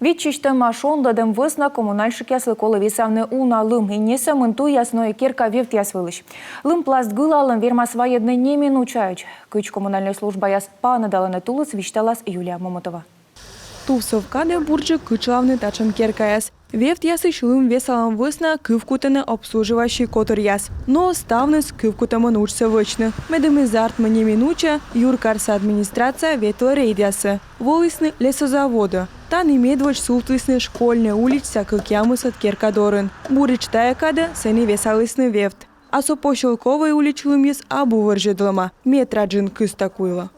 Відчиштем машондадем висна комунальщик ясли коли вісавне уна лым инесе мынту ясное кирка вевт ясвылыш. Лым пласт гылалым верма своедне не минучають. Кыч коммунальная служба яс панадаланы тулыс вишталас Юлия Момотова. Тувсовкаде бурджи кычлавны тачан керкаяс. Вевт ясыш лым весалам высна кывкутыны обслуживающий котор яс. Но ставныс кывкутамын учся вычны. Медами зартмы не минуча, юркарса администрация ветла рейд ясы. Волысны лесозавода. Тан имедвач султвысны школьный улица как ямыс от керкадорын. Бурыч таякада сени весалысны вевт. А сопощелковой уличлым яс абу выржедлама. Метраджин кыстакуйла.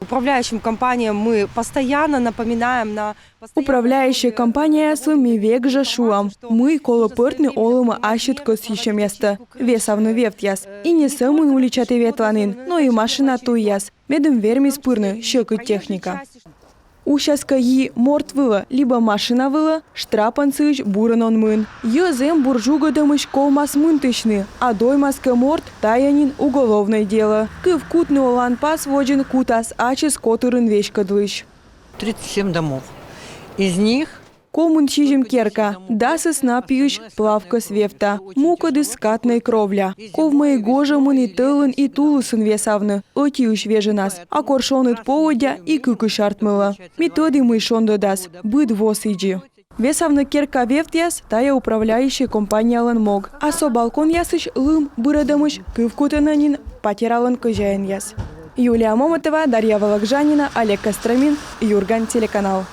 Управляющим компаниям мы постоянно напоминаем на... Управляющая компания слыми век же шуам. Мы колопыртны олыма ащиткос еще место. Весавну вевт яс. И не самын уличаты ветланын, но и машина ту яс. Медым верми спырны, щекы техника. Ущаска yi морт выла, либо машина выла, штрапан сыч буран он мын. Йозем буржуга дымыш колмас мынтышны, а доймаска морт таянин уголовное дело. Кывкутный олан пас воджен кутас ачес которын вешкадлыш. 37 домов. Из них Комун чижем керка, дасыс напьюш плавка свефта, мукады скатной кровля. Ковмай гожа мыни тылын и тулысын весавны, отиюш веженас, а коршонет поводя и кыкыш артмыла. Методы мы шондо дас, быд вос иджи. Весавны керка вефтяс, тая управляющая компания лан мог, а со балкон ясыш лым бырадамыш кывкутананин патералан кожаен яс. Юлия Момотова, Дарья Вологжанина, Олег Костромин, Юрган, телеканал.